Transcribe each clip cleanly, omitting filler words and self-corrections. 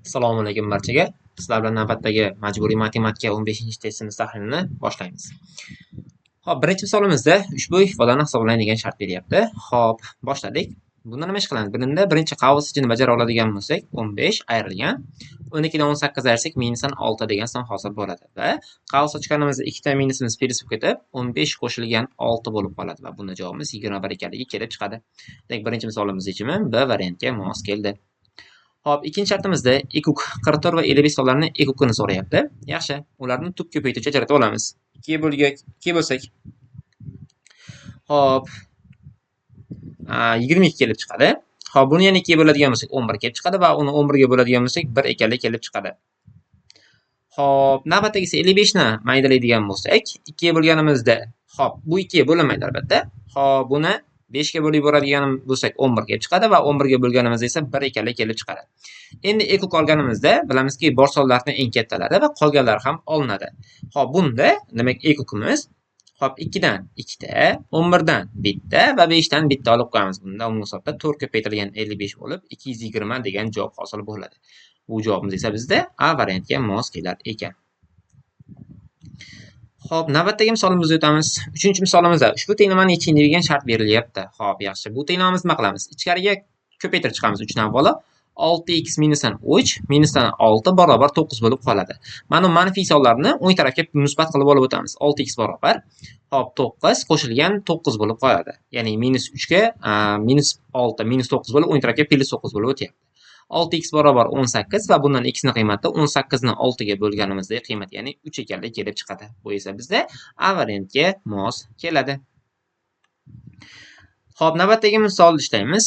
Assalomu alaykum barchaga. Sizlar bilan navbatdagi majburiy matematika 15-testimiz tahlilini boshlaymiz. Xo'p, birinchi misolimizda ushbu ifodani hisoblang degan shart beryapti. Xo'p, boshladik. Bunda nima ish qilamiz? Birinchi qavs ichini bajara oladigan bo'lsak, 15 ayrilgan 12 dan 18 ayirsak minusdan 6 degan son hosil bo'ladi va qavs ochganimizda ikkita minusimiz plyus bo'lib ketib, 15 qo'shilgan 6 bo'lib qoladi va bunda javobimiz 21 ekanligi kelib chiqadi. Demak, birinchi misolimiz yechimi B variantga mos keldi. Hop, ikkinchi shartimizda ekuk 44 va 55 sonlarni ekukini so'rayapti. Yaxshi, ularni tub ko'paytiruvchi ajratib olamiz. 2 bo'lsak. Hop. 22 kelib chiqadi. Hop, buni yana 2 ga bo'ladigan bo'lsak 11 kelib chiqadi va uni 11 ga bo'ladigan bo'lsak 1 ekanligi kelib chiqadi. Hop, navbatdagi esa 55 ni maydalaydigan bo'lsak, 2 ga bo'lganimizda, hop, bu 2 ga bo'linmaydi albatta. Hop, buni 5 ga bo'lib yuboradigan bo'lsak 11 kelib chiqadi va 11 ga bo'lganimizda esa 1 ekanligi kelib chiqadi. Endi ekuk olganimizda bilamizki, bor sonlarning eng kattalari va qolganlari ham olinadi. Hop, bunda demak ekukimiz hop 2 dan 2 ta, 11 dan 1 ta va 5 dan 1 ta olib qo'yamiz. Bunda umumiy hisobda 4 ko'paytirilgan 55 bo'lib 220 degan javob hosil bo'ladi. Bu javobimiz esa bizda A variantga mos kelar ekan. Xo'p, navbatdagi misolimizga o'tamiz. 3-misolimizda ushbu tenglamani yeching degan shart berilyapti. Xo'p, yaxshi. Bu tenglamamizni nima qilamiz? Ichkariga ko'paytirib chiqamiz 3 dan avvalo. 6x minusdan 3 minusdan 6 barobar 9 bo'lib qoladi. Mana manfiy sonlarni o'ng tarafga musbat qilib olib o'tamiz. 6x barobar hop 9 qo'shilgan 9 bo'lib qoladi. Ya'ni minus 3 ga minus 6 minus 9 bo'lib o'ng tarafga plus 9 bo'lib o'tyapti. 6x barobar 18 va bundan x ni qiymati 18 ni 6 ga bo'lganimizda qiymat ya'ni 3 ekanligi kelib chiqadi. Bu esa bizda A variantga mos keladi. Xo'p, navbatdagi misolni ishlaymiz.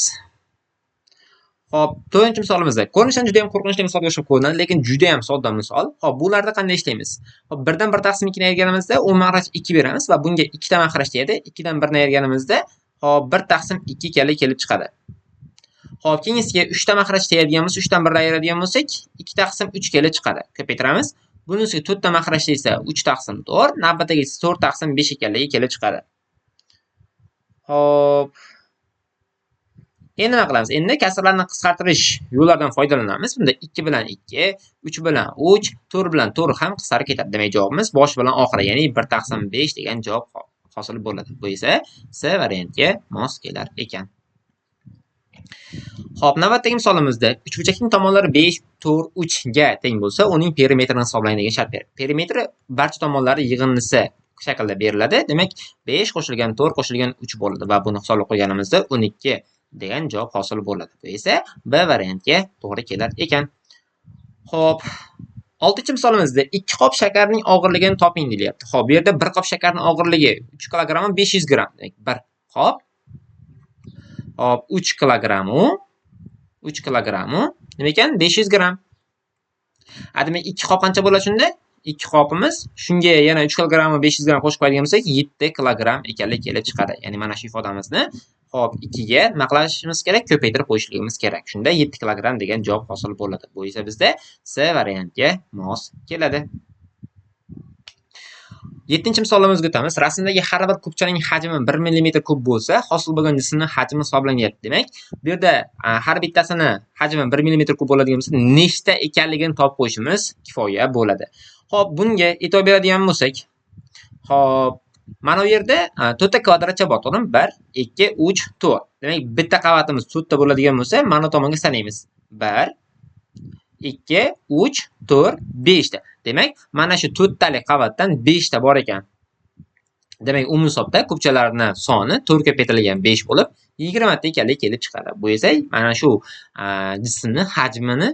Xo'p, 4-misolimizda ko'rinishdan juda ham qo'rqinchli misolga o'xshab ko'rinadi, lekin juda ham sodda misol. Xo'p, bularda qanday ishlaymiz? Xo'p, 1 dan 1 taqsim 2 ni ayirganimizda u mahraj 2 beramiz va bunga 2 ta mahraj tegadi. 2 dan 1 ni ayirganimizda hop 1 taqsim 2 ekanligi kelib chiqadi. Hop, keyingiga 3 ta mahraj tegadigan bo'lsa, 3 dan 1 ni ayiradigan bo'lsak, 2 taqsim 3 kelib chiqadi. Ko'paytiramiz. Bunisiga 4 ta mahraj tegsa 3 taqsim 4, navbatdagi esa 4 taqsim 5 ekanligi kelib chiqadi. Hop. Endi nima qilamiz? Endi kasrlarni qisqartirish yo'llaridan foydalanamiz. Bunda 2 bilan 2, 3 bilan 3, 4 bilan 4 ham qisqarib ketadi. Demak, javobimiz bosh bilan oxiri, ya'ni 1 taqsim 5 degan javob hosil bo'ladi. Bu esa C variantga mos kelar ekan. Xo'p, navbatdagi misolimizda uchburchakning tomonlari 5, 4, 3 ga teng bo'lsa, uning perimetrini hisoblang degan shart beriladi. Perimetri barcha tomonlari yig'indisi shaklda beriladi. Demak, 5 qo'shilgan 4 qo'shilgan 3 bo'ladi va buni hisoblab qo'yganimizda 12 degan javob hosil bo'ladi. Bu esa B variantga to'g'ri kelar ekan. Xo'p, 6-misolimizda 2 qop shakarning og'irligini toping deyilyapti. Xo'p, bu yerda 1 qop shakarning og'irligi 3 kg 500 gram. Demak, 1 qop hop 3 kg nima ekan? 500 gram. Demak, 2 qop qancha bo'ladi shunda? 2 qopimiz shunga yana 3 kg 500 gram qo'shib qo'yadigan bo'lsak 7 kg ekanligi kelib chiqadi. Ya'ni mana shu ifodamizni hop 2 ga nima qilishimiz kerak? Ko'paytirib qo'yishligimiz kerak. Shunda 7 kg degan javob hosil bo'ladi. Bu esa bizda C variantga mos keladi. 7-misolimizga o'tamiz. Rasmdagi har bir kubchaning hajmi 1 mm kub bo'lsa, hosil bo'lgan jismning hajmi hisoblanyapti. Demak, bu yerda har bittasini hajmi 1 mm kub bo'ladigan bo'lsa, nechta ekanligini topib qo'yishimiz kifoya bo'ladi. Xo'p, bunga e'tibor beradigan bo'lsak, hop, mana bu yerda 4 ta kvadratcha bor, to'g'rimi? 1, 2, 3, 4. Demak, bitta qavatimiz 4 ta bo'ladigan bo'lsa, mana tomonga sanaymiz. 1, 2, 3, 4, 5 ta. Demak, mana shu 4 talik qavatdan 5 ta bor ekan. Demak, umumiy hisobda kubchalarning soni 4 ko'paytirilgan 5 bo'lib, 20 ta ekanligi kelib chiqadi. Bu esa mana shu jismning hajmini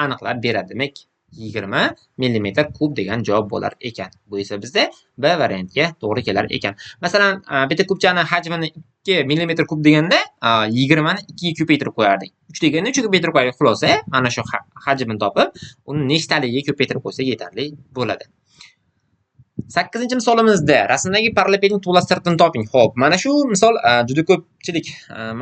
aniqlab beradi. Demak, 20 mm kub degan javob bo'lar ekan. Bu esa bizda B variantga to'g'ri kelar ekan. Masalan, bitta kubchani hajmini 2 mm kub deganda 20 ni 2 ga ko'paytirib qo'yardik. 3 deganda 3 ga ko'paytirib qo'yardik. Xulosa, mana shu hajmini topib, uni nechtaligiga ko'paytirib qo'ysak yetarli bo'ladi. 8-misolimizda rasmdagi parallelpedning to'la sirtini toping. Xo'p, mana shu misol juda ko'pchilik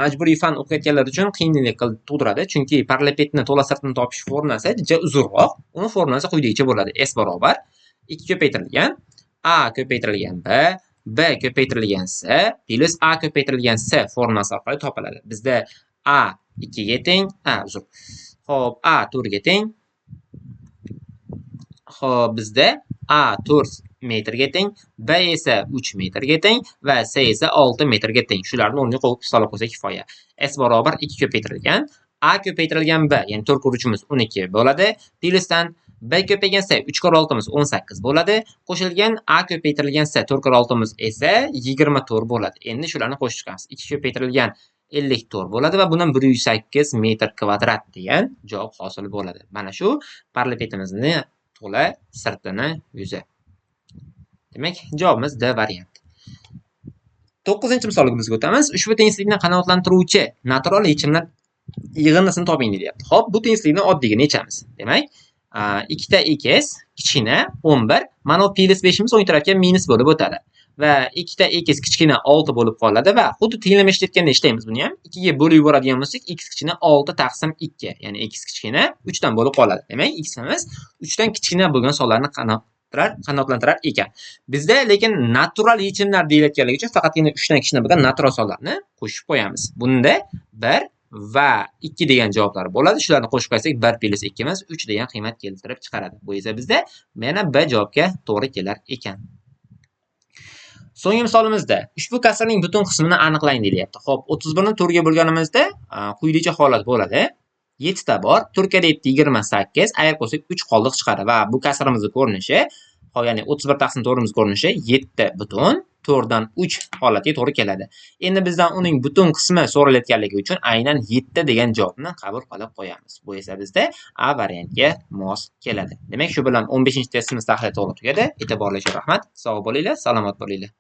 majburiy fan o'qiyotganlar uchun qiyinlik tug'diradi, chunki parallelpedning to'la sirtini topish formulasi juda uzunroq. Uning formulasi quyidagicha bo'ladi. S barobar 2 ko'paytirilgan A ko'paytirilgan B ko'paytirilgan C plus A ko'paytirilgan C formulasi orqali topiladi. Bizda A 2 ga teng, Xo'p, A 4 ga teng, Xo'p, bizda A 4 metrga teng, B esa 3 metrga teng va C esa 6 metrga teng. Shularni o'rniga qo'yib solib qo'ysak kifoya. S barobar 2 ko'paytirilgan A ko'paytirilgan B, ya'ni 4 ko'ruvchimiz 12 bo'ladi. Plyusdan B ko'paygan C 3 kor 6 miz 18 bo'ladi. Qo'shilgan A ko'paytirilgan C 4 kor 6 miz esa 24 bo'ladi. Endi shularni qo'shib chiqamiz. 2 ko'paytirilgan 54 bo'ladi va bundan 108 metr kvadrat degan javob hosil bo'ladi. Mana shu parallelpetimizning to'la sirtini yuzi. Demak, javobimiz D varianti. 9-misolga o'tamiz. Ushbu tenglikni qanoatlantiruvchi natural yechimlar yig'indisini toping deyapti. Xo'p, bu tenglikni oddiyga nechamiz? Demak, 2 ta x kichkina 11, mana bu plus 5 o'ng tarafga minus bo'lib o'tadi. Va 2 ta x kichkina 6 bo'lib qoladi va xuddi tenglama ishlatganda ishlaymiz buni ham. 2 ga bo'lib yuboradigan bo'lsak, x kichkina 6 taqsim 2, ya'ni x kichkina 3 dan bo'lib qoladi. Demak, ximiz 3 dan kichkina bo'lgan sonlarni qanoatlantirar ekan. Bizda lekin natural yechimlar deyilayotganligi uchun faqatgina 3 dan kichkina bo'lgan natural sonlarni qo'shib qo'yamiz. Bunda 1 va 2 degan javoblar bo'ladi. Shularni qo'shib qo'ysak 1 plus 2 imiz 3 degan qiymat keltirib chiqaradi. Bu esa bizda mana B javobga to'g'ri kelar ekan. So'nggi misolimizda ushbu kasrning butun qismini aniqlang deyilyapti. Xo'p, 31 ni 4 ga bo'lganimizda quyidagicha holat bo'ladi. 7 ta bor, 4 kere 7 28, ayir qo'ysak 3 qoldiq chiqadi va bu kasrimizning ko'rinishi, ya'ni 31 taqsim 4 ko'rinishi 7 butun 4 dan 3 holatiga to'g'ri keladi. Endi bizdan uning butun qismi so'ralayotganligi uchun aynan 7 degan javobni qabul qilib qo'yamiz. Bu esa bizda A variantiga mos keladi. Demak, shu bilan 15-testimiz tahlil to'g'ri tugadi. E'tiborli uchun rahmat. Sog' bo'linglar, salomat bo'linglar.